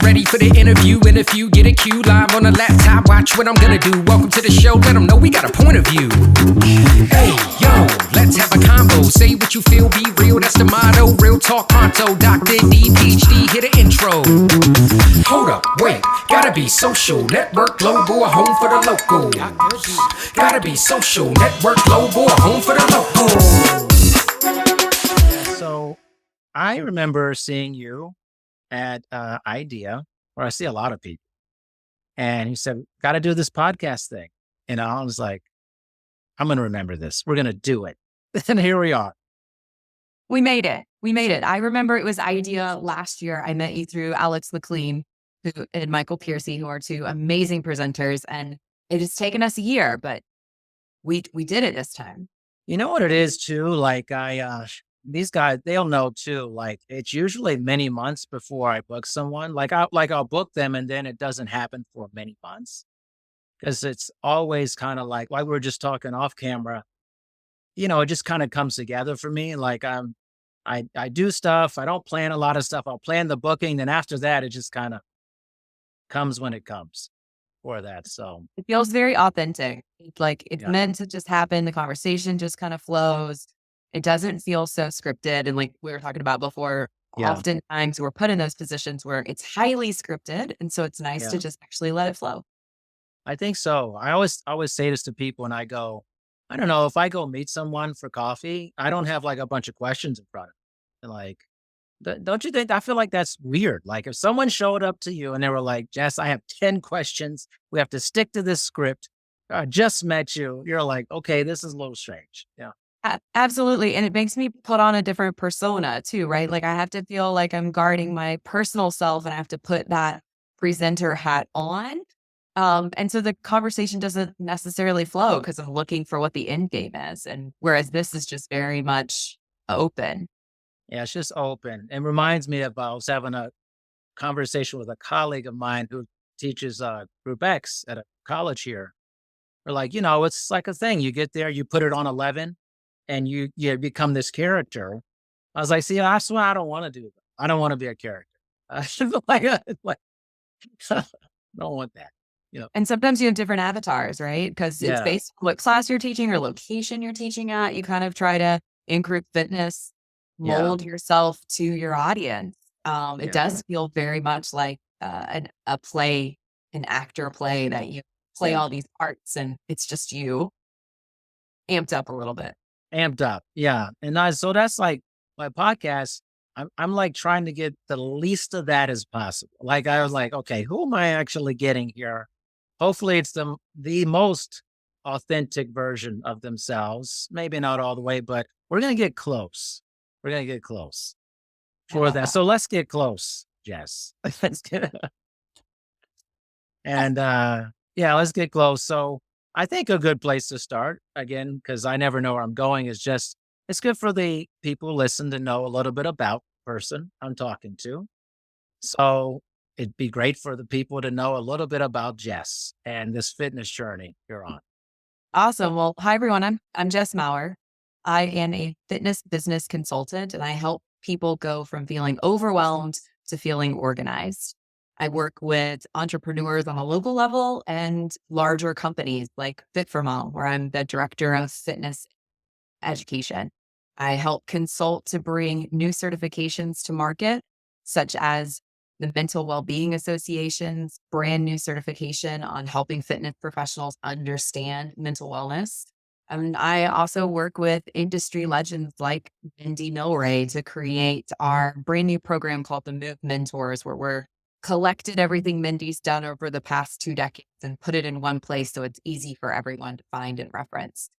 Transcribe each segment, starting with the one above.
Ready for the interview, in a few, get a cue. Live on the laptop, watch what I'm gonna do. Welcome to the show, let them know we got a point of view. Hey, yo, let's have a combo. Say what you feel, be real, that's the motto. Real talk pronto, Dr. D, PhD, hit an intro. Hold up, wait, gotta be social. Network global, a home for the local. Gotta be social, network global, a home for the local. So I remember seeing you at IDEA, where I see a lot of people. And he said, got to do this podcast thing. And I was like, I'm going to remember this. We're going to do it. And here we are. We made it. I remember it was IDEA last year. I met you through Alex McLean and Michael Piercy, who are two amazing presenters. And it has taken us a year, but we did it this time. You know what it is too? Like these guys, they'll know too. Like it's usually many months before I book someone. I'll book them and then it doesn't happen for many months because it's always kind of like we were just talking off camera. You know, it just kind of comes together for me. Like I do stuff. I don't plan a lot of stuff. I'll plan the booking. Then after that, it just kind of comes when it comes for that. So it feels very authentic. Like it's meant to just happen. The conversation just kind of flows. It doesn't feel so scripted. And like we were talking about before, oftentimes we're put in those positions where it's highly scripted. And so it's nice to just actually let it flow. I think so. I always say this to people when I go, I don't know, if I go meet someone for coffee, I don't have like a bunch of questions in front of me. Like, don't you think? I feel like that's weird. Like if someone showed up to you and they were like, Jess, I have 10 questions. We have to stick to this script. I just met you. You're like, okay, this is a little strange. Yeah. Absolutely. And it makes me put on a different persona too, right? Like I have to feel like I'm guarding my personal self and I have to put that presenter hat on. And so the conversation doesn't necessarily flow because I'm looking for what the end game is. And whereas this is just very much open. Yeah, it's just open. It reminds me of I was having a conversation with a colleague of mine who teaches Group X at a college here. We're like, you know, it's like a thing. You get there, you put it on 11 and you become this character. I was like, see, that's why I don't want to do that. I don't want to be a character. I don't want that. You know. And sometimes you have different avatars, right? Because it's based on what class you're teaching or location you're teaching at. You kind of try to, in group fitness, mold yourself to your audience. It does feel very much like a play, an actor play that you play all these parts and it's just you amped up a little bit. Amped up. Yeah. And so that's like my podcast. I'm like trying to get the least of that as possible. Like I was like, okay, who am I actually getting here? Hopefully it's the most authentic version of themselves. Maybe not all the way, but we're going to get close. We're going to get close for that. So let's get close, Jess. Let's get let's get close. So I think a good place to start, again, because I never know where I'm going, is just, it's good for the people who listen to know a little bit about the person I'm talking to. So it'd be great for the people to know a little bit about Jess and this fitness journey you're on. Awesome. Well, hi, everyone. I'm Jess Maurer. I am a fitness business consultant, and I help people go from feeling overwhelmed to feeling organized. I work with entrepreneurs on a local level and larger companies like Fit for Mom, where I'm the director of fitness education. I help consult to bring new certifications to market, such as the Mental Wellbeing Association's brand new certification on helping fitness professionals understand mental wellness. And I also work with industry legends like Mindy Milray to create our brand new program called the Move Mentors, where we're collected everything Mindy's done over the past 2 decades and put it in one place so it's easy for everyone to find and reference.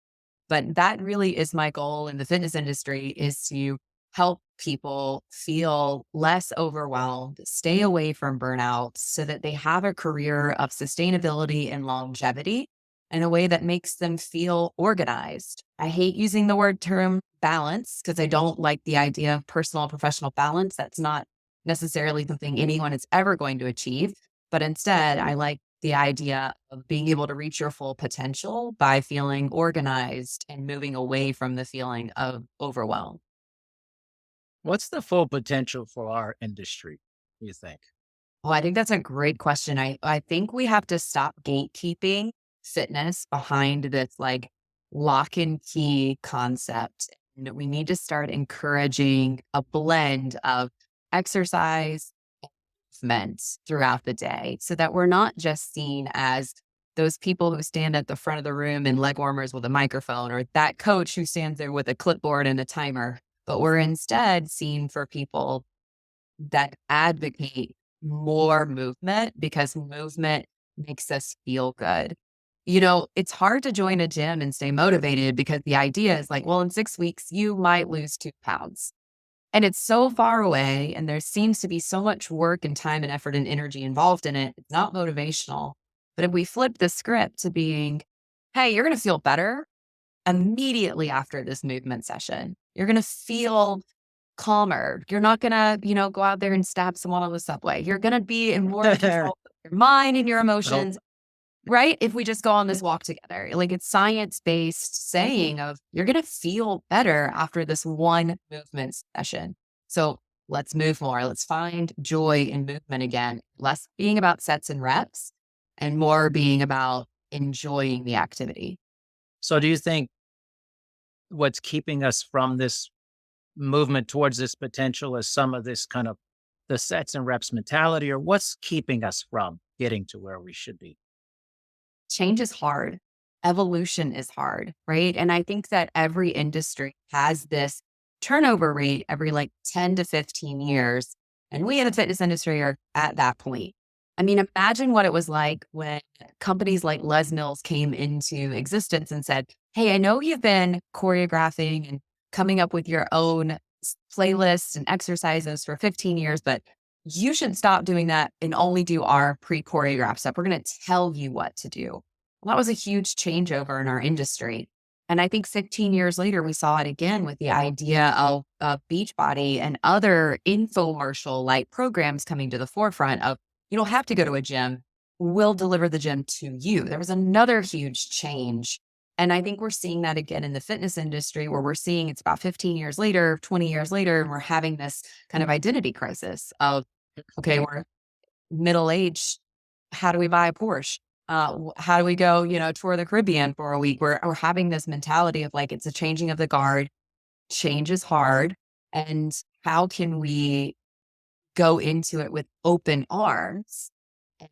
But that really is my goal in the fitness industry, is to help people feel less overwhelmed, stay away from burnout so that they have a career of sustainability and longevity in a way that makes them feel organized. I hate using the term balance because I don't like the idea of personal and professional balance. That's not necessarily something anyone is ever going to achieve. But instead, I like the idea of being able to reach your full potential by feeling organized and moving away from the feeling of overwhelm. What's the full potential for our industry, you think? Oh, I think that's a great question. I think we have to stop gatekeeping fitness behind this like lock and key concept. And we need to start encouraging a blend of exercise and movement throughout the day so that we're not just seen as those people who stand at the front of the room in leg warmers with a microphone or that coach who stands there with a clipboard and a timer, but we're instead seen for people that advocate more movement because movement makes us feel good. It's hard to join a gym and stay motivated because the idea is like, well, in 6 weeks, you might lose 2 pounds. And it's so far away. And there seems to be so much work and time and effort and energy involved in it. It's not motivational. But if we flip the script to being, hey, you're going to feel better immediately after this movement session, you're going to feel calmer. You're not gonna, go out there and stab someone on the subway. You're gonna be in more control of your mind and your Well, emotions, right? If we just go on this walk together, like it's science-based saying of you're gonna feel better after this one movement session. So let's move more. Let's find joy in movement again. Less being about sets and reps and more being about enjoying the activity. so do you think what's keeping us from this movement towards this potential is some of this kind of the sets and reps mentality, or what's keeping us from getting to where we should be? Change is hard. Evolution is hard, right? And I think that every industry has this turnover rate every like 10 to 15 years. And we in the fitness industry are at that point. I mean, imagine what it was like when companies like Les Mills came into existence and said, hey, I know you've been choreographing and coming up with your own playlists and exercises for 15 years, but you should stop doing that and only do our pre-choreographed stuff. We're going to tell you what to do. Well, that was a huge changeover in our industry. And I think 15 years later, we saw it again with the idea of Beachbody and other infomercial like programs coming to the forefront of you don't have to go to a gym. We'll deliver the gym to you. There was another huge change. And I think we're seeing that again in the fitness industry where we're seeing it's about 15 years later, 20 years later, and we're having this kind of identity crisis of, okay, we're middle aged. How do we buy a Porsche? How do we go, tour the Caribbean for a week? We're having this mentality of like, it's a changing of the guard. Change is hard. And how can we go into it with open arms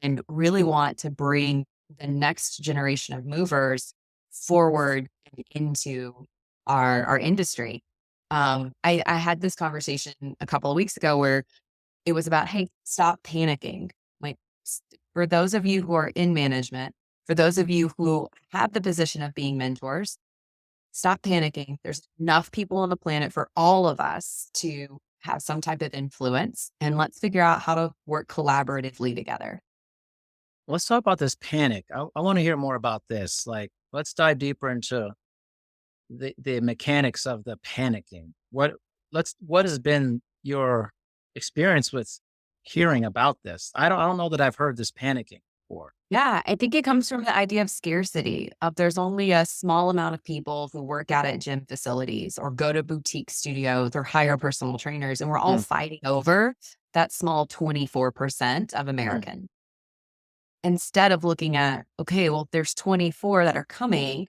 and really want to bring the next generation of movers forward and into our industry? I had this conversation a couple of weeks ago where it was about, hey, stop panicking. Like for those of you who are in management, for those of you who have the position of being mentors, stop panicking. There's enough people on the planet for all of us to have some type of influence, and let's figure out how to work collaboratively together. Let's talk about this panic. I want to hear more about this. Like, let's dive deeper into the mechanics of the panicking. What has been your experience with hearing about this? I don't know that I've heard this panicking before. Yeah, I think it comes from the idea of scarcity. Of there's only a small amount of people who work out at gym facilities or go to boutique studios or hire personal trainers, and we're all Mm, fighting over that small 24% of mm. American. Instead of looking at, okay, well, there's 24 that are coming.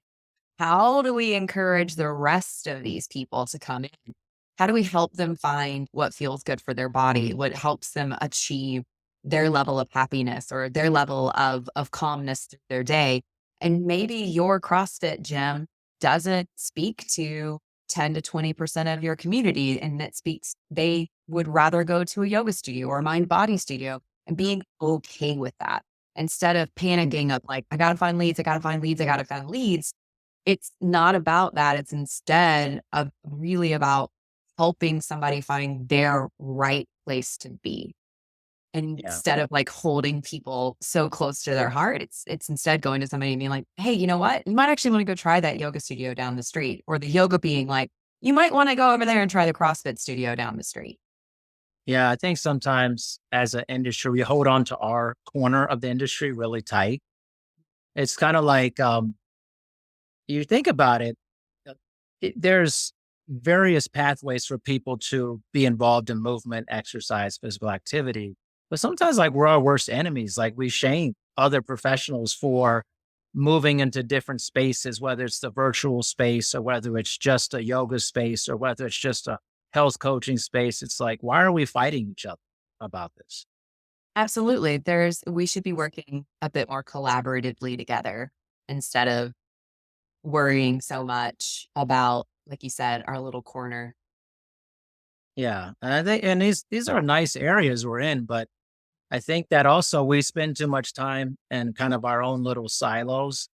How do we encourage the rest of these people to come in? How do we help them find what feels good for their body, what helps them achieve their level of happiness or their level of calmness through their day? And maybe your CrossFit gym doesn't speak to 10 to 20% of your community, and it speaks, they would rather go to a yoga studio or a mind body studio, and being okay with that instead of panicking of like, I got to find leads, I got to find leads, I got to find leads. It's not about that. It's instead of really about helping somebody find their right place to be. And Yeah. instead of like holding people so close to their heart, it's instead going to somebody and being like, hey, you know what? You might actually want to go try that yoga studio down the street. Or the yoga being like, you might want to go over there and try the CrossFit studio down the street. Yeah, I think sometimes as an industry, we hold on to our corner of the industry really tight. It's kind of like you think about it, uh, there's various pathways for people to be involved in movement, exercise, physical activity. But sometimes like we're our worst enemies. Like we shame other professionals for moving into different spaces, whether it's the virtual space or whether it's just a yoga space or whether it's just a health coaching space. It's like, why are we fighting each other about this? Absolutely. We should be working a bit more collaboratively together instead of worrying so much about, like you said, our little corner. Yeah. And I think, and these are nice areas we're in, but I think that also we spend too much time in kind of our own little silos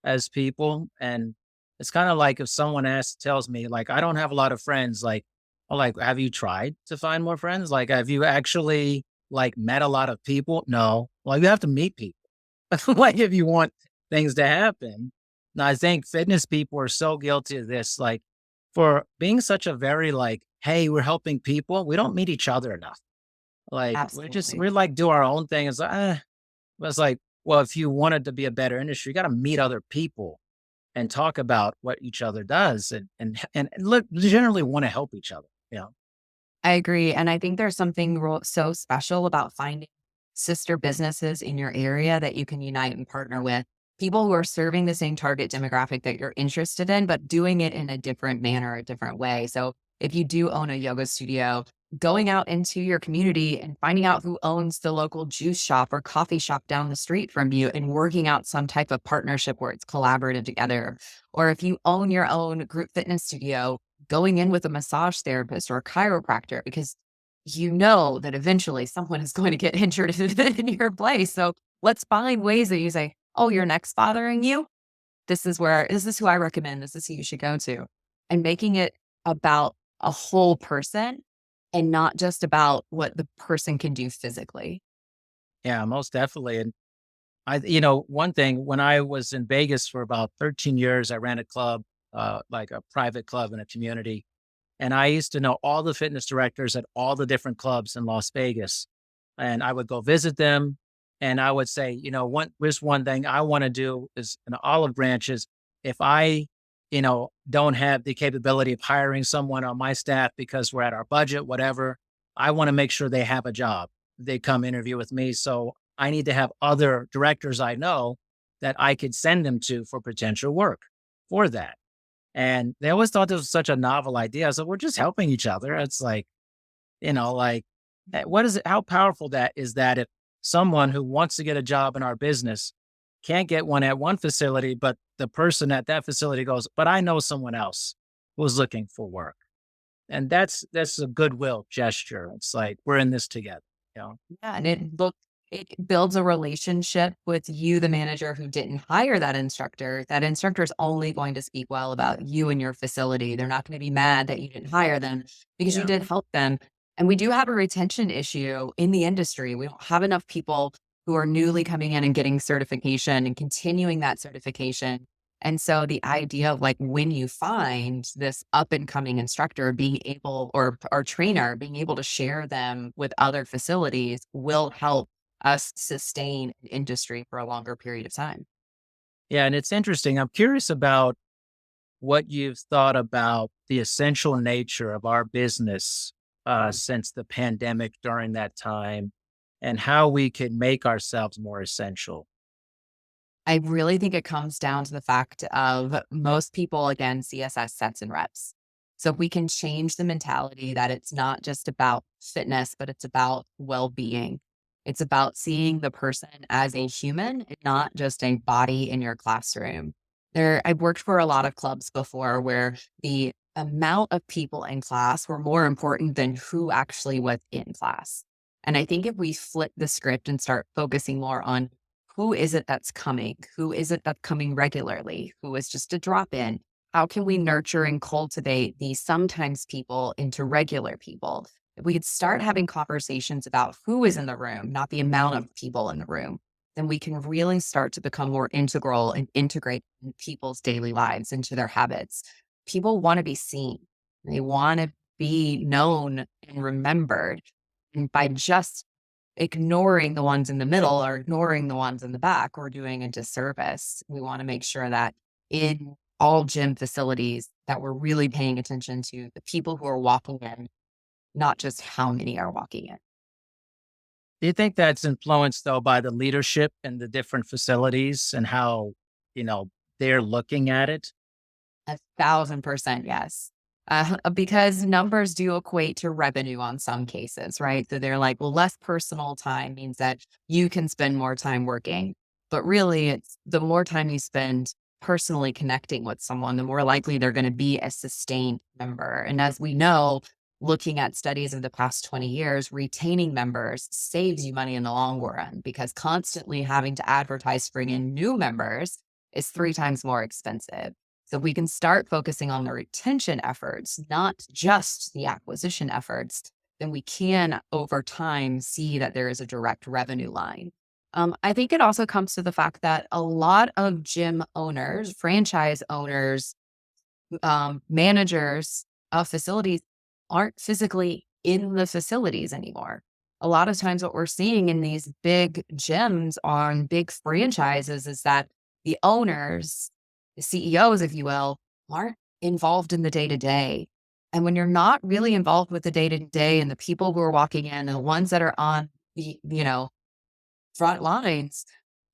as people. And it's kind of like if someone tells me, like, I don't have a lot of friends, like, oh, like, have you tried to find more friends? Like, have you actually like met a lot of people? No. Well, you have to meet people. Like, if you want things to happen. Now, I think fitness people are so guilty of this. Like, for being such a very like, hey, we're helping people, we don't meet each other enough. Like, Absolutely. we like do our own thing. It's like, but it's like, well, if you wanted to be a better industry, you got to meet other people and talk about what each other does and look generally want to help each other. You know? I agree. And I think there's something so special about finding sister businesses in your area that you can unite and partner with. People who are serving the same target demographic that you're interested in, but doing it in a different manner, a different way. So if you do own a yoga studio, going out into your community and finding out who owns the local juice shop or coffee shop down the street from you and working out some type of partnership where it's collaborative together. Or if you own your own group fitness studio, going in with a massage therapist or a chiropractor because you know that eventually someone is going to get injured in your place. So let's find ways that you say, oh, your neck's bothering you. This is who I recommend. This is who you should go to. And making it about a whole person and not just about what the person can do physically. Yeah, most definitely. And one thing when I was in Vegas for about 13 years, I ran a club, like a private club in a community. And I used to know all the fitness directors at all the different clubs in Las Vegas. And I would go visit them. And I would say, there's one thing I want to do is an olive branches. If I, don't have the capability of hiring someone on my staff because we're at our budget, whatever, I want to make sure they have a job. They come interview with me. So I need to have other directors I know that I could send them to for potential work for that. And they always thought this was such a novel idea. So we're just helping each other. It's like, like what is it? How powerful that is that if someone who wants to get a job in our business can't get one at one facility, but the person at that facility goes, but I know someone else who's looking for work. And that's a goodwill gesture. It's like we're in this together, you know? Yeah, and it builds a relationship with you, the manager who didn't hire that instructor. That instructor is only going to speak well about you and your facility. They're not going to be mad that you didn't hire them because you Yeah. did help them. And we do have a retention issue in the industry. We don't have enough people who are newly coming in and getting certification and continuing that certification. And so the idea of like when you find this up and coming instructor being able or trainer being able to share them with other facilities will help us sustain an industry for a longer period of time. Yeah. And it's interesting. I'm curious about what you've thought about the essential nature of our business since the pandemic during that time and how we can make ourselves more essential. I really think it comes down to the fact of most people, again, see us as sets and reps. So if we can change the mentality that it's not just about fitness, but it's about well being, it's about seeing the person as a human and not just a body in your classroom. I've worked for a lot of clubs before where the amount of people in class were more important than who actually was in class. And I think if we flip the script and start focusing more on who is it that's coming? Who is it that's coming regularly? Who is just a drop in? How can we nurture and cultivate these sometimes people into regular people? If we could start having conversations about who is in the room, not the amount of people in the room, then we can really start to become more integral and integrate in people's daily lives into their habits. People want to be seen. They want to be known and remembered. And by just ignoring the ones in the middle or ignoring the ones in the back, we're doing a disservice. We want to make sure that in all gym facilities that we're really paying attention to the people who are walking in, not just how many are walking in. Do you think that's influenced though by the leadership in the different facilities and how, you know, they're looking at it? 1,000% yes. Because numbers do equate to revenue on some cases, right? So they're like, well, less personal time means that you can spend more time working. But really, it's the more time you spend personally connecting with someone, the more likely they're going to be a sustained member. And as we know, looking at studies of the past 20 years, retaining members saves you money in the long run because constantly having to advertise to bring in new members is 3 times more expensive. So we can start focusing on the retention efforts, not just the acquisition efforts, then we can over time see that there is a direct revenue line. I think it also comes to the fact that a lot of gym owners, franchise owners, managers of facilities aren't physically in the facilities anymore. A lot of times, what we're seeing in these big gyms on big franchises is that the owners, the CEOs, if you will, aren't involved in the day to day. And when you're not really involved with the day to day and the people who are walking in and the ones that are on the, front lines,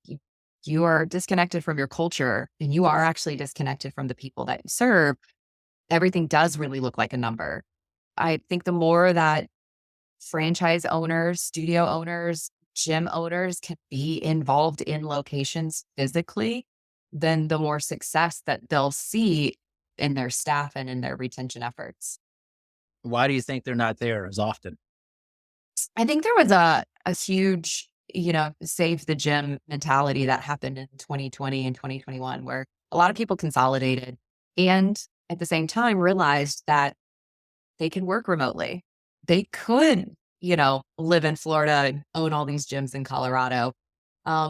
you, you are disconnected from your culture and you are actually disconnected from the people that you serve. Everything does really look like a number. I think the more that franchise owners, studio owners, gym owners can be involved in locations physically, then the more success that they'll see in their staff and in their retention efforts. Why do you think they're not there as often? I think there was a huge, save the gym mentality that happened in 2020 and 2021, where a lot of people consolidated and at the same time realized that they could work remotely. They could, live in Florida and own all these gyms in Colorado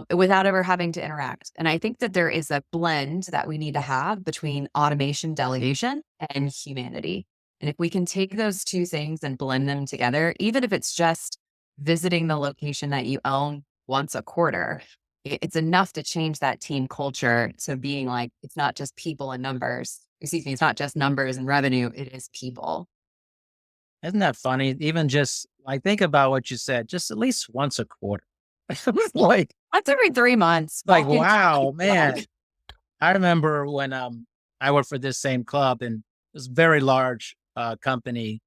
without ever having to interact. And I think that there is a blend that we need to have between automation, delegation, and humanity. And if we can take those two things and blend them together, even if it's just visiting the location that you own once a quarter, it's enough to change that team culture to being like, it's not just people and numbers. Excuse me, it's not just numbers and revenue, it is people. Isn't that funny? Even just like think about what you said, just at least once a quarter. like, Once every 3 months, like, walk into wow, the man. I remember when I worked for this same club and this very large company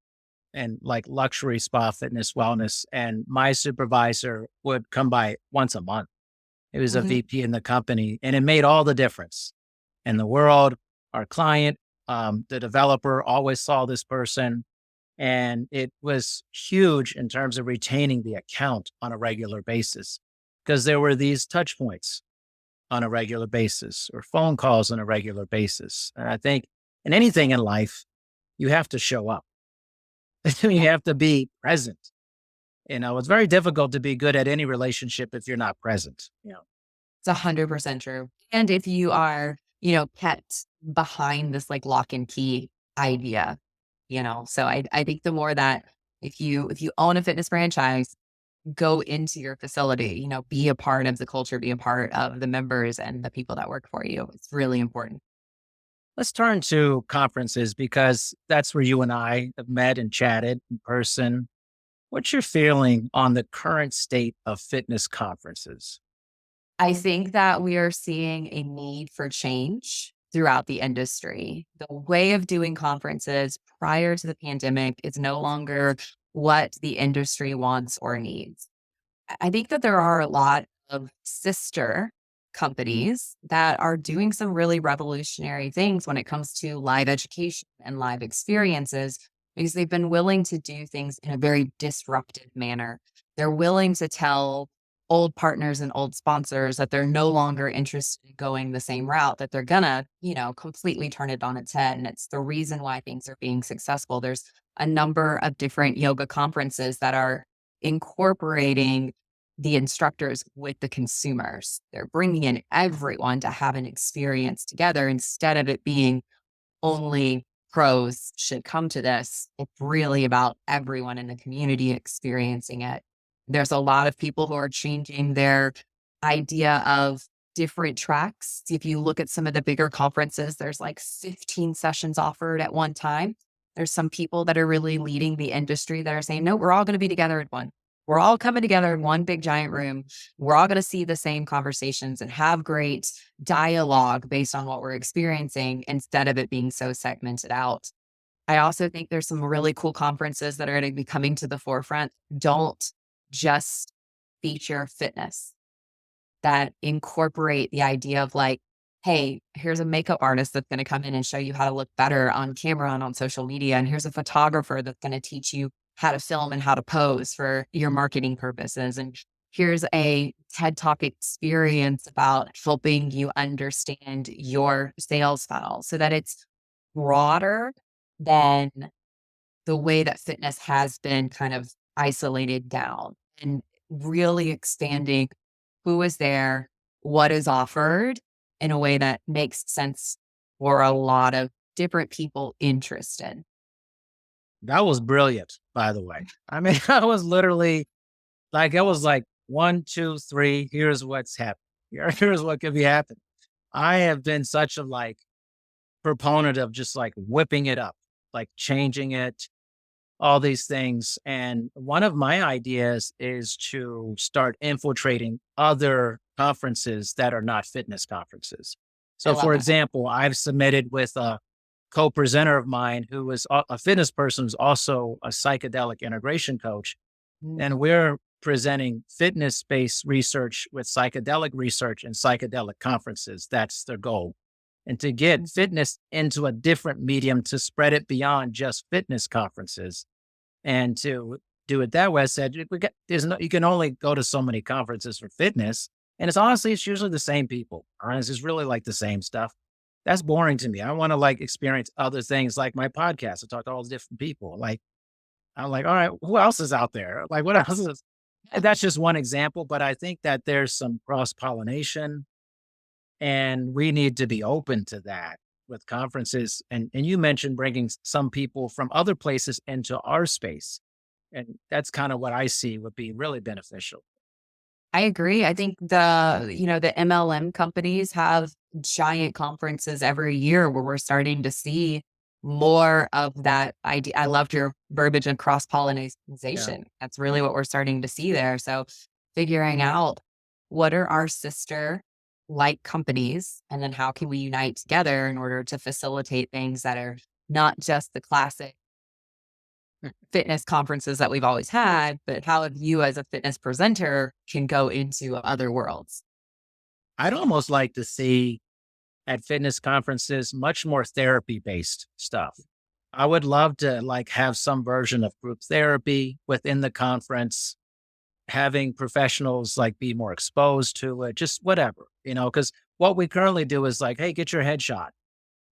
and like luxury spa, fitness, wellness. And my supervisor would come by once a month. It was a Mhm. VP in the company and it made all the difference in the world. Our client, the developer always saw this person. And it was huge in terms of retaining the account on a regular basis because there were these touch points on a regular basis or phone calls on a regular basis. And I think in anything in life, you have to show up. You Yeah, have to be present. It's very difficult to be good at any relationship if you're not present. it's 100% true. And if you are, kept behind this like lock and key idea, so I think the more that if you own a fitness franchise, go into your facility, be a part of the culture, be a part of the members and the people that work for you. It's really important. Let's turn to conferences because that's where you and I have met and chatted in person. What's your feeling on the current state of fitness conferences? I think that we are seeing a need for change throughout the industry. The way of doing conferences prior to the pandemic is no longer what the industry wants or needs. I think that there are a lot of sister companies that are doing some really revolutionary things when it comes to live education and live experiences because they've been willing to do things in a very disruptive manner. They're willing to tell old partners and old sponsors that they're no longer interested in going the same route, that they're gonna, completely turn it on its head. And it's the reason why things are being successful. There's a number of different yoga conferences that are incorporating the instructors with the consumers. They're bringing in everyone to have an experience together instead of it being only pros should come to this. It's really about everyone in the community experiencing it. There's a lot of people who are changing their idea of different tracks. If you look at some of the bigger conferences, there's like 15 sessions offered at one time. There's some people that are really leading the industry that are saying, no, we're all going to be together at one. We're all coming together in one big giant room. We're all going to see the same conversations and have great dialogue based on what we're experiencing instead of it being so segmented out. I also think there's some really cool conferences that are going to be coming to the forefront. Don't just feature fitness, that incorporate the idea of like, hey, here's a makeup artist that's going to come in and show you how to look better on camera and on social media. And here's a photographer that's going to teach you how to film and how to pose for your marketing purposes. And here's a TED Talk experience about helping you understand your sales funnel so that it's broader than the way that fitness has been kind of isolated down, and really expanding who is there, what is offered in a way that makes sense for a lot of different people interested. That was brilliant, by the way. I mean, I was literally like, it was like 1, 2, 3. Here's what's happening. Here's what could be happening. I have been such a like proponent of just like whipping it up, like changing it, all these things. And one of my ideas is to start infiltrating other conferences that are not fitness conferences. I So, love for that. example, I've submitted with a co-presenter of mine who is a fitness person who's also a psychedelic integration coach. Mm. And we're presenting fitness-based research with psychedelic research and psychedelic conferences. That's their goal. And to get fitness into a different medium to spread it beyond just fitness conferences. And to do it that way, I said, there's no, you can only go to so many conferences for fitness. And it's honestly, it's usually the same people. Honestly, it's really like the same stuff. That's boring to me. I want to like experience other things like my podcast. I talk to all the different people. Like, I'm like, all right, who else is out there? Like, what else is, and that's just one example, but I think that there's some cross pollination and we need to be open to that with conferences. And you mentioned bringing some people from other places into our space. And that's kind of what I see would be really beneficial. I agree. I think the MLM companies have giant conferences every year where we're starting to see more of that idea. I loved your verbiage and cross Yeah. pollination. That's really what we're starting to see there. So figuring out what are our sister like companies, and then how can we unite together in order to facilitate things that are not just the classic fitness conferences that we've always had, but how have you as a fitness presenter can go into other worlds? I'd almost like to see at fitness conferences much more therapy based stuff. I would love to like have some version of group therapy within the conference, having professionals like be more exposed to it, just whatever, because what we currently do is like, hey, get your head shot,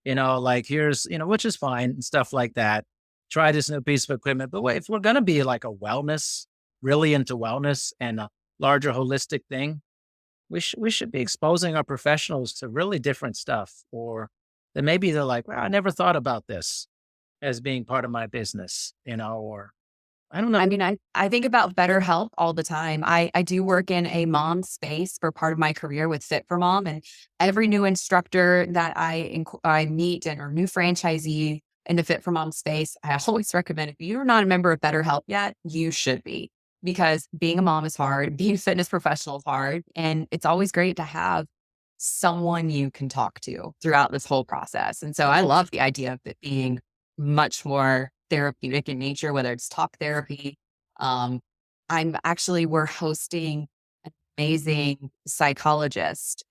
like here's, which is fine and stuff like that. Try this new piece of equipment. But wait, if we're going to be like a wellness, really into wellness and a larger holistic thing, we should be exposing our professionals to really different stuff. Or then maybe they're like, well, I never thought about this as being part of my business, or I don't know. I mean, I think about BetterHelp all the time. I do work in a mom space for part of my career with Fit for Mom, and every new instructor that I meet or new franchisee in the Fit for Mom space, I always recommend if you're not a member of BetterHelp yet, you should be, because being a mom is hard, being a fitness professional is hard, and it's always great to have someone you can talk to throughout this whole process. And so I love the idea of it being much more therapeutic in nature, whether it's talk therapy. Um, we're hosting an amazing psychologist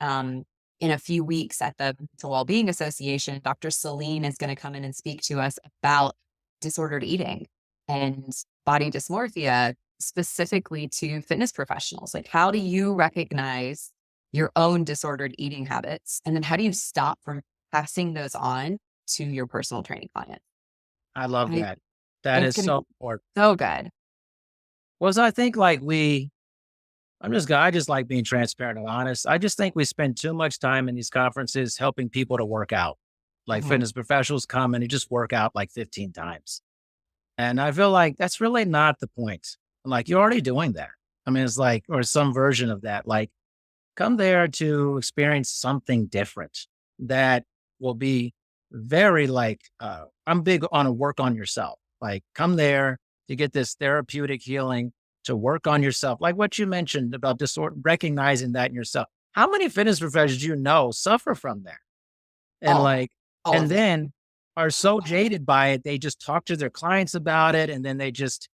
in a few weeks at the Mental Wellbeing Association. Dr. Celine is going to come in and speak to us about disordered eating and body dysmorphia, specifically to fitness professionals. Like, how do you recognize your own disordered eating habits? And then how do you stop from passing those on to your personal training client? I love I, that. That it's is going to so be important. so good. Was I think like I just like being transparent and honest. I just think we spend too much time in these conferences helping people to work out. Like Mhm. fitness professionals come and they just work out like 15 times. And I feel like that's really not the point. Like you're already doing that. I mean, it's like, or some version of that. Like come there to experience something different that will be very like, I'm big on a work on yourself. Like come there to get this therapeutic healing to work on yourself, like what you mentioned about recognizing that in yourself. How many fitness professionals you know suffer from that? And All, like, all and of it. then are so jaded by it, they just talk to their clients about it. And then it's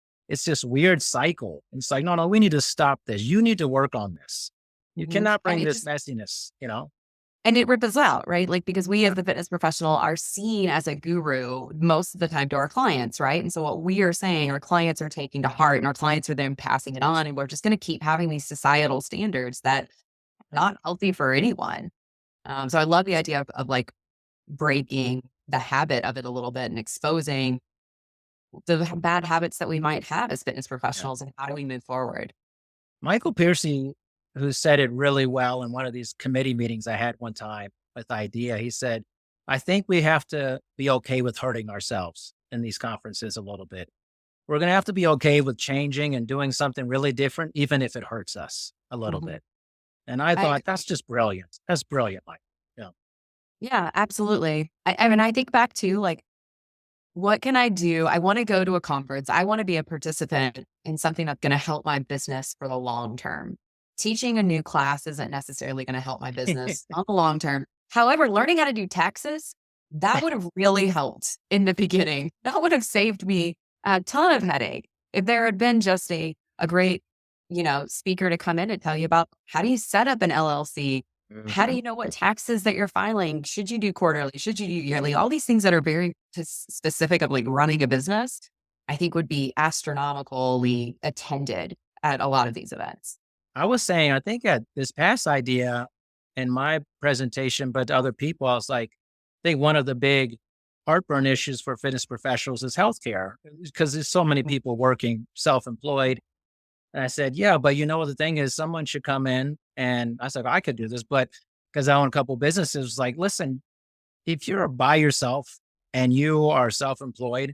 this weird cycle. It's like, no, we need to stop this. You need to work on this. You Mhm. cannot And bring it this just, messiness, and it ripples out, right? Like, because we as the fitness professional are seen as a guru most of the time to our clients, right? And so what we are saying, our clients are taking to heart and our clients are then passing it on. And we're just going to keep having these societal standards that are not healthy for anyone. So I love the idea of like breaking the habit of it a little bit and exposing the bad habits that we might have as fitness Yeah. professionals and how do we move forward? Michael Piercy, who said it really well in one of these committee meetings I had one time with IDEA, he said, I think we have to be okay with hurting ourselves in these conferences a little bit. We're going to have to be okay with changing and doing something really different, even if it hurts us a little Mhm. bit. And I I thought, that's just brilliant. That's brilliant, Mike. Yeah. Yeah, absolutely. I mean, I think back to like, what can I do? I want to go to a conference. I want to be a participant in something that's going to help my business for the long term. Teaching a new class isn't necessarily going to help my business on the long term. However, learning how to do taxes, that would have really helped in the beginning. That would have saved me a ton of headache. If there had been just a great, speaker to come in and tell you about how do you set up an LLC? How do Mhm. you know what taxes that you're filing? Should you do quarterly? Should you do yearly? All these things that are very specific of like running a business, I think would be astronomically attended at a lot of these events. I was saying, I think at this past idea in my presentation, but to other people, I was like, I think one of the big heartburn issues for fitness professionals is healthcare because there's so many people working self-employed. And I said, yeah, but the thing is someone should come in and I said, I could do this, but because I own a couple businesses, like, listen, if you're by yourself and you are self-employed,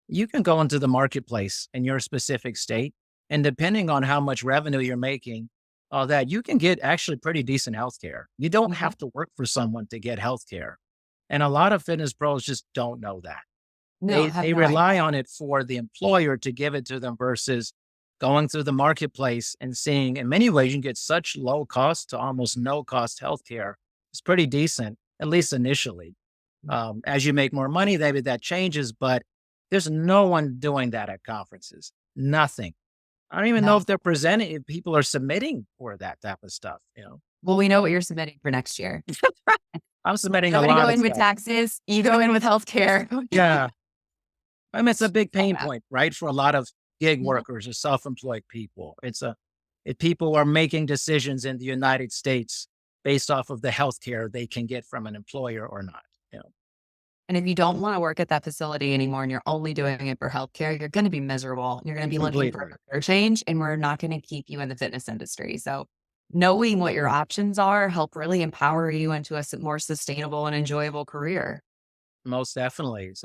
you can go into the marketplace in your specific state. And depending on how much revenue you're making, all that, you can get actually pretty decent healthcare. You don't Mhm. have to work for someone to get healthcare. And a lot of fitness pros just don't know that. No, They have they no idea. rely on it for the employer to give it to them versus going through the marketplace and seeing in many ways you can get such low cost to almost no cost healthcare. It's pretty decent, at least initially. As you make more money, maybe that changes, but there's no one doing that at conferences. Nothing. I don't even know No. if they're presenting, if people are submitting for that type of stuff. Well, we know what you're submitting for next year. I'm submitting a I'm going to go lot of in with stuff. taxes. You go in with healthcare. Yeah. I mean, it's a big pain Yeah. point, right? For a lot of gig Mhm. workers or self-employed people. People are making decisions in the United States based off of the healthcare they can get from an employer or not. You know, And if you don't want to work at that facility anymore and you're only doing it for healthcare, you're going to be miserable. You're going to be looking for completely. a career change, and we're not going to keep you in the fitness industry. So, knowing what your options are help really empower you into a more sustainable and enjoyable career. Most definitely. It's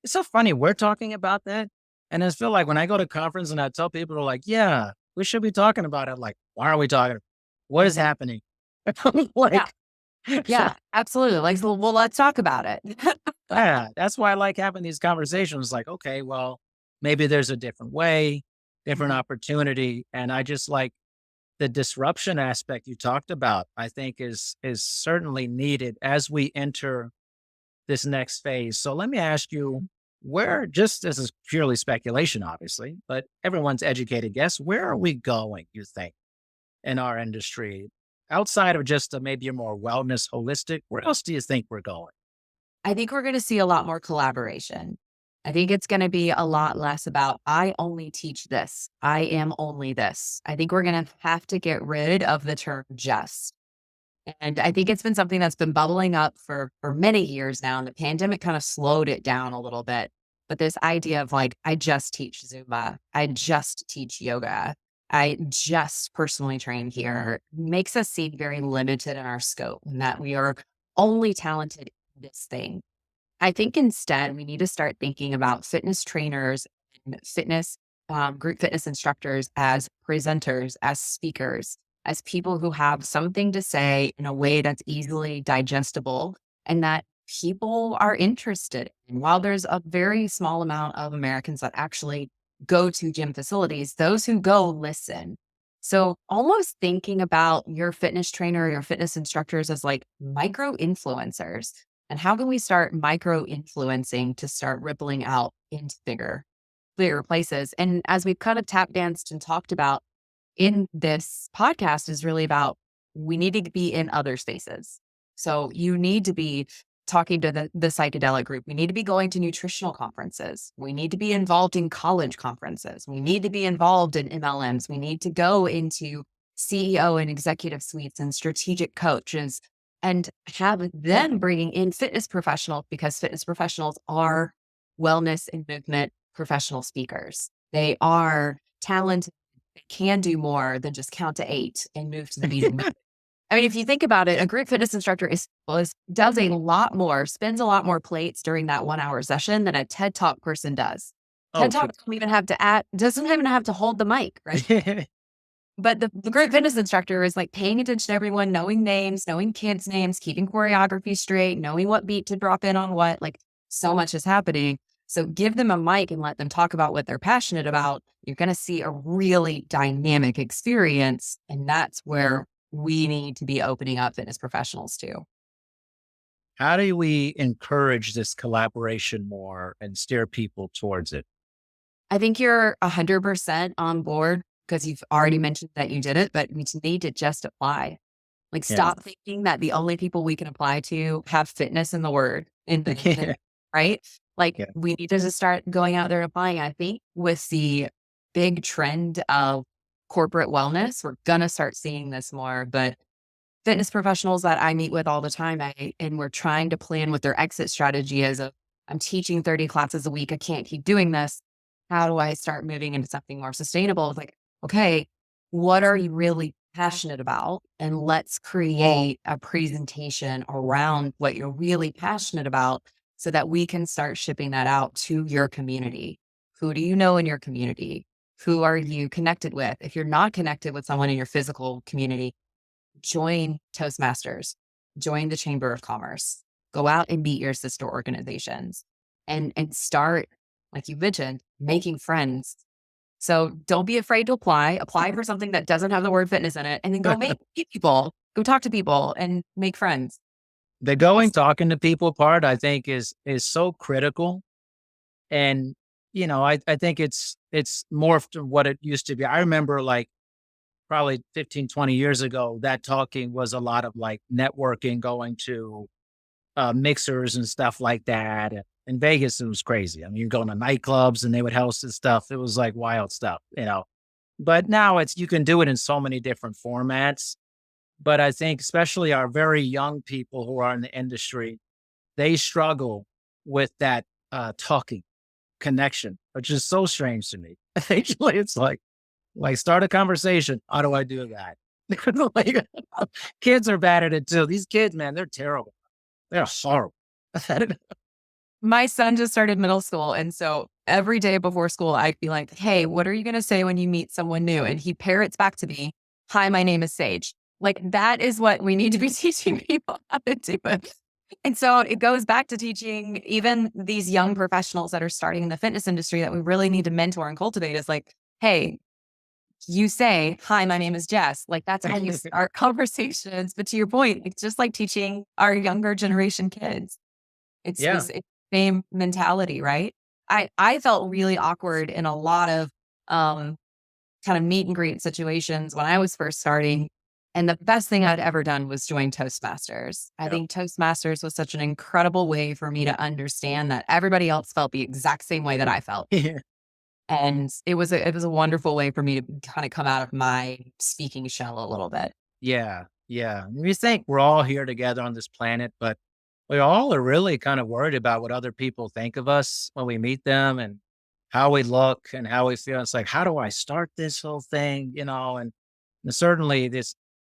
so funny. We're talking about that. And I just feel like when I go to conference and I tell people, they're like, yeah, we should be talking about it. I'm like, why are we talking? What is Mhm. happening? Yeah, Like, yeah, absolutely. Like, so, well, let's talk about it. yeah, that's why I like having these conversations. Like, okay, well, maybe there's a different way, different Mhm. opportunity. And I just like the disruption aspect you talked about, I think is certainly needed as we enter this next phase. So let me ask you, where, just this is purely speculation, obviously, but everyone's educated guess, where are we going, you think, in our industry? Outside of just maybe a more wellness holistic, where else do you think we're going? I think we're going to see a lot more collaboration. I think it's going to be a lot less about, I only teach this. I am only this. I think we're going to have to get rid of the term just. And I think it's been something that's been bubbling up for many years now. And the pandemic kind of slowed it down a little bit. But this idea of like, I just teach Zumba, I just teach yoga, I just personally train here makes us seem very limited in our scope and that we are only talented in this thing. I think instead we need to start thinking about fitness trainers and group fitness instructors as presenters, as speakers, as people who have something to say in a way that's easily digestible and that people are interested in. While there's a very small amount of Americans that actually go to gym facilities. Those who go listen. So almost thinking about your fitness trainer, your fitness instructors as like micro influencers. And how can we start micro influencing to start rippling out into bigger places? And as we've kind of tap danced and talked about in this podcast is really about, we need to be in other spaces. So you need to be talking to the psychedelic group. We need to be going to nutritional conferences. We need to be involved in college conferences. We need to be involved in MLMs. We need to go into CEO and executive suites and strategic coaches and have them bringing in fitness professionals, because fitness professionals are wellness and movement professional speakers. They are talented, they can do more than just count to 8 and move to the beat of the I mean, if you think about it, a group fitness instructor does a lot more, spins a lot more plates during that 1 hour session than a TED Talk person does. TED Talk doesn't even have to hold the mic, right? But the group fitness instructor is like paying attention to everyone, knowing names, knowing kids' names, keeping choreography straight, knowing what beat to drop in on what, like so much is happening. So give them a mic and let them talk about what they're passionate about. You're going to see a really dynamic experience. And that's where we need to be opening up fitness professionals too. How do we encourage this collaboration more and steer people towards it? I think you're 100% on board because you've already mentioned that you did it, but we need to just apply. Like stop thinking that the only people we can apply to have fitness in the word, right? Like we need to just start going out there and applying. I think with the big trend of corporate wellness, we're going to start seeing this more, but fitness professionals that I meet with all the time, and we're trying to plan what their exit strategy is of, I'm teaching 30 classes a week. I can't keep doing this. How do I start moving into something more sustainable? It's like, okay, what are you really passionate about? And let's create a presentation around what you're really passionate about so that we can start shipping that out to your community. Who do you know in your community? Who are you connected with? If you're not connected with someone in your physical community, join Toastmasters, join the Chamber of Commerce, go out and meet your sister organizations and start, like you mentioned, making friends. So don't be afraid to apply for something that doesn't have the word fitness in it, and then go meet people, go talk to people and make friends. The talking to people part, I think is so critical. And, I think it's morphed to what it used to be. I remember like probably 15, 20 years ago, that talking was a lot of like networking, going to mixers and stuff like that. In Vegas, it was crazy. I mean, you're going to nightclubs and they would host and stuff. It was like wild stuff, But now you can do it in so many different formats. But I think especially our very young people who are in the industry, they struggle with that talking connection, which is so strange to me. Actually, it's like start a conversation. How do I do that? Like, kids are bad at it too. These kids, man, they're terrible. They're horrible. My son just started middle school. And so every day before school, I'd be like, hey, what are you going to say when you meet someone new? And he parrots back to me, hi, my name is Sage. Like that is what we need to be teaching people how to do it. And so it goes back to teaching even these young professionals that are starting in the fitness industry that we really need to mentor and cultivate is like, hey, you say, hi, my name is Jess. Like that's how you start conversations. But to your point, it's just like teaching our younger generation kids. It's the same mentality, right? I felt really awkward in a lot of kind of meet and greet situations when I was first starting. And the best thing I'd ever done was join Toastmasters. I think Toastmasters was such an incredible way for me to understand that everybody else felt the exact same way that I felt. And it was a wonderful way for me to kind of come out of my speaking shell a little bit. Yeah. We think we're all here together on this planet, but we all are really kind of worried about what other people think of us when we meet them and how we look and how we feel. It's like, how do I start this whole thing? And certainly this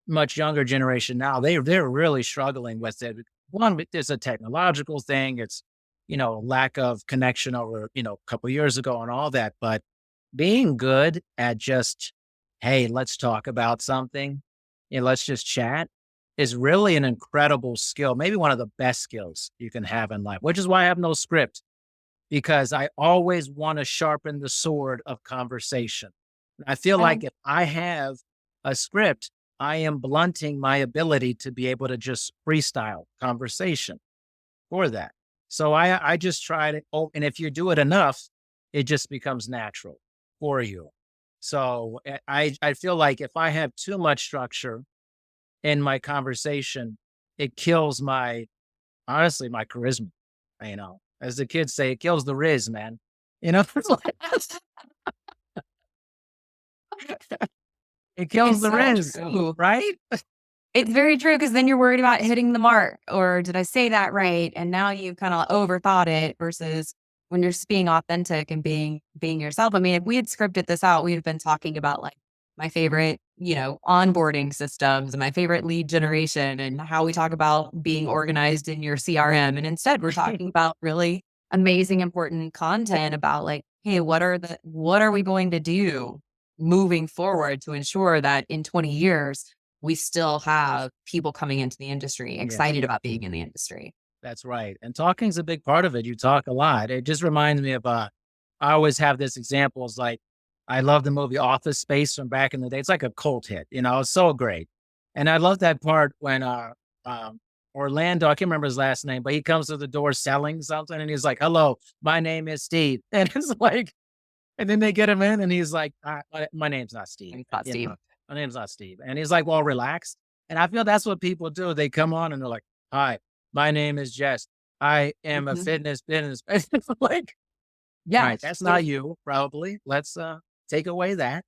much younger generation now, they're really struggling with it. One, it's a technological thing. It's, lack of connection over, a couple of years ago and all that. But being good at just, hey, let's talk about something, let's just chat is really an incredible skill. Maybe one of the best skills you can have in life, which is why I have no script. because I always want to sharpen the sword of conversation. I feel like if I have a script, I am blunting my ability to be able to just freestyle conversation for that. So I just try to, and if you do it enough, it just becomes natural for you. So I feel like if I have too much structure in my conversation, it kills my, honestly, my charisma. As the kids say, it kills the riz, man. It's like, it kills It's the so riz, true. right? It's very true because then you're worried about hitting the mark or did I say that right? And now you've kind of overthought it versus when you're just being authentic and being yourself. I mean, if we had scripted this out, we'd have been talking about like my favorite, onboarding systems and my favorite lead generation and how we talk about being organized in your CRM. And instead we're talking about really amazing, important content about like, hey, what are we going to do moving forward to ensure that in 20 years we still have people coming into the industry excited about being in the industry. That's right. And talking is a big part of it. You talk a lot. It just reminds me of, I always have this examples like, I love the movie Office Space from back in the day. It's like a cult hit, it's so great. And I love that part when, Orlando, I can't remember his last name, but he comes to the door selling something and he's like, hello, my name is Steve. And it's like, and then they get him in and he's like, my name's not Steve. It's not Steve. My name's not Steve. And he's like, well, relax. And I feel that's what people do. They come on and they're like, hi, my name is Jess. I am a fitness business. It's like, Yeah. right, that's not you, probably. Let's take away that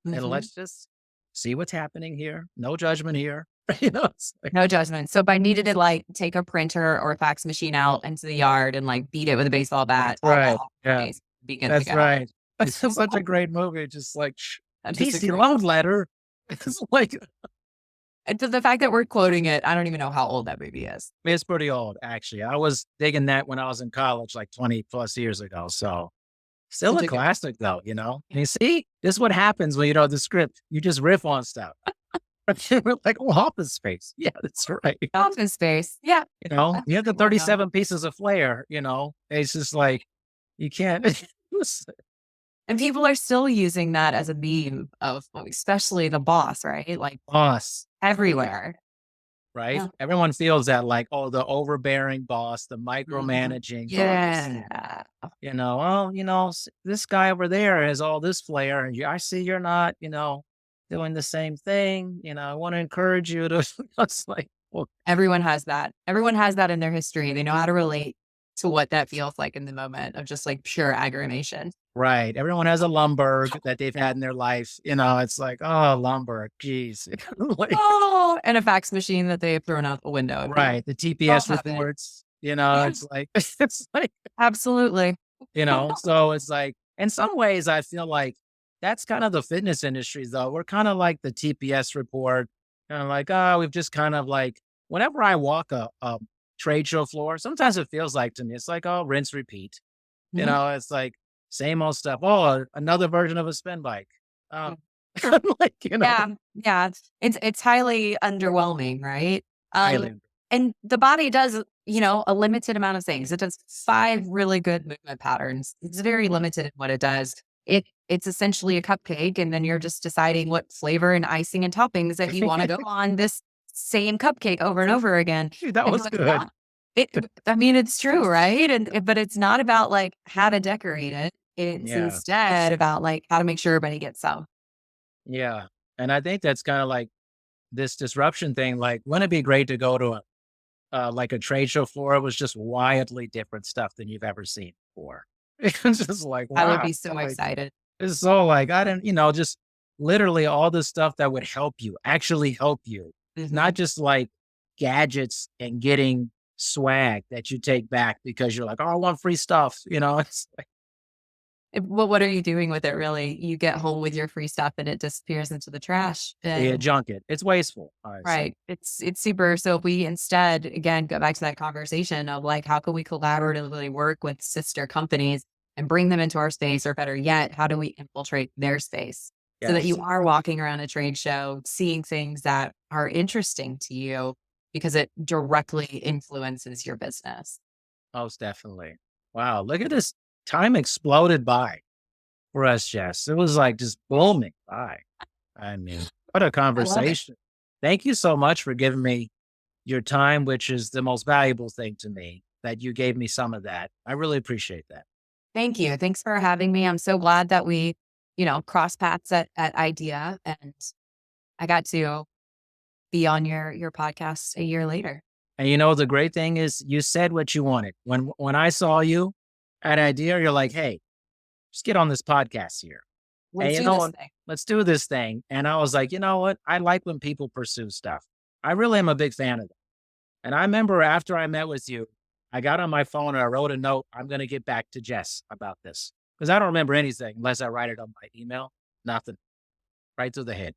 and let's just see what's happening here. No judgment here. It's like, No judgment. So if I needed to like take a printer or a fax machine out into the yard and like beat it with a baseball bat, right. Yeah. be good That's to go. right. It's such a great movie. Just like I PC disagree. love letter. It's like, And to the fact that we're quoting it, I don't even know how old that movie is. it's pretty old, actually. I was digging that when I was in college, like 20 plus years ago. So still Such a a good- classic though, And you see, this is what happens when you know the script. You just riff on stuff. We're like, oh, Office Space. Yeah, that's right. Office Space. Yeah. You have the 37 pieces of flair, it's just like, you can't. And people are still using that as a meme of, especially the boss, right? Like boss, everywhere. right? Yeah. Everyone feels that like, oh, the overbearing boss, the micromanaging boss. Yeah. This guy over there has all this flair and I see you're not, doing the same thing. I want to encourage you to, it's like, well, Everyone has that. Everyone has that in their history. They know how to relate to what that feels like in the moment of just like pure aggravation. right. Everyone has a Lumberg that they've had in their life. It's like, oh, Lumberg, geez. Like, And a fax machine that they have thrown out the window. right. The TPS reports, it's like, Absolutely. so it's like, in some ways, I feel like that's kind of the fitness industry, though. We're kind of like the TPS report, kind of like, oh, we've just kind of like, whenever I walk a trade show floor, sometimes it feels like to me, it's like, oh, rinse, repeat. It's like same old stuff. Oh, another version of a spin bike. Like, Yeah. It's highly underwhelming, right? Highly. And the body does, a limited amount of things. It does 5 really good movement patterns. It's very limited in what it does. It's essentially a cupcake, and then you're just deciding what flavor and icing and toppings that you want to go on this same cupcake over and over again. Dude, that was good. It's true, right? But it's not about like how to decorate it. It's instead about like how to make sure everybody gets some. Yeah. And I think that's kind of like this disruption thing. Like, wouldn't it be great to go to like a trade show floor? It was just wildly different stuff than you've ever seen before. It's just like, wow. I would be so excited. It's so like, I didn't, just literally all the stuff that would help you, actually help you. Not just like gadgets and getting swag that you take back because you're like, oh, I want free stuff. It's like, Well, what are you doing with it, really? You get home with your free stuff and it disappears into the trash. yeah, junk it. It's wasteful. Right. It's super. So if we instead, again, go back to that conversation of like, how can we collaboratively work with sister companies and bring them into our space? Or better yet, how do we infiltrate their space so that you are walking around a trade show, seeing things that are interesting to you because it directly influences your business? Most definitely. Wow. Look at this time exploded by for us, Jess. It was like just booming by. I mean, what a I love it. conversation. Thank you so much for giving me your time, which is the most valuable thing to me, that you gave me some of that. I really appreciate that. Thank you. Thanks for having me. I'm so glad that we, cross paths at IDEA, and I got to be on your podcast a year later. And the great thing is you said what you wanted. When I saw you at Idea, you're like, hey, just get on this podcast here. Let's And do this thing. let's do this thing. And I was like, you know what? I like when people pursue stuff. I really am a big fan of that. And I remember after I met with you, I got on my phone and I wrote a note. I'm going to get back to Jess about this because I don't remember anything unless I write it on my email. Nothing. Right to the head.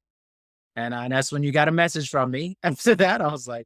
And that's when you got a message from me. After that, I was like,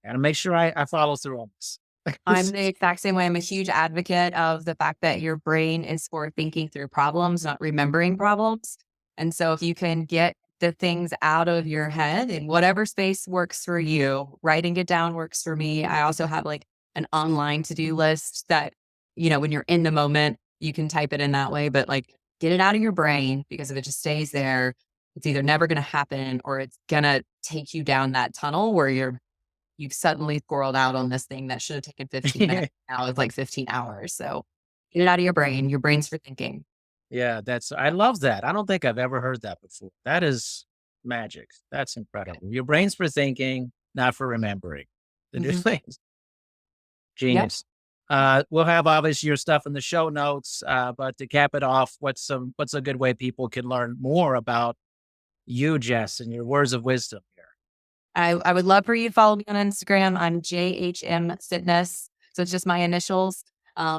gotta make sure I follow through on this. I'm the exact same way. I'm a huge advocate of the fact that your brain is for thinking through problems, not remembering problems. And so if you can get the things out of your head in whatever space works for you, writing it down works for me. I also have like an online to-do list that, when you're in the moment, you can type it in that way, but like get it out of your brain, because if it just stays there, it's either never going to happen or it's going to take you down that tunnel where you've suddenly squirreled out on this thing that should have taken 15 minutes. Now it's like 15 hours. So get it out of your brain. Your brain's for thinking. Yeah, I love that. I don't think I've ever heard that before. That is magic. That's incredible. Your brain's for thinking, not for remembering the new things. Genius. We'll have obviously your stuff in the show notes, but to cap it off, what's a good way people can learn more about you, Jess, and your words of wisdom here? I would love for you to follow me on Instagram. I'm JHM Fitness. So it's just my initials.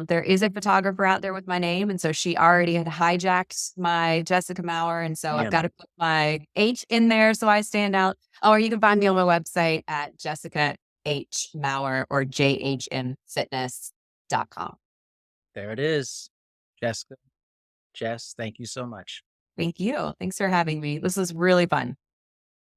There is a photographer out there with my name. And so she already had hijacked my Jessica Maurer. And so I've got to put my H in there so I stand out. Or you can find me on my website at Jessica H. Maurer or jhmfitness.com. There it is. Jessica, Jess, thank you so much. Thank you. Thanks for having me. This was really fun.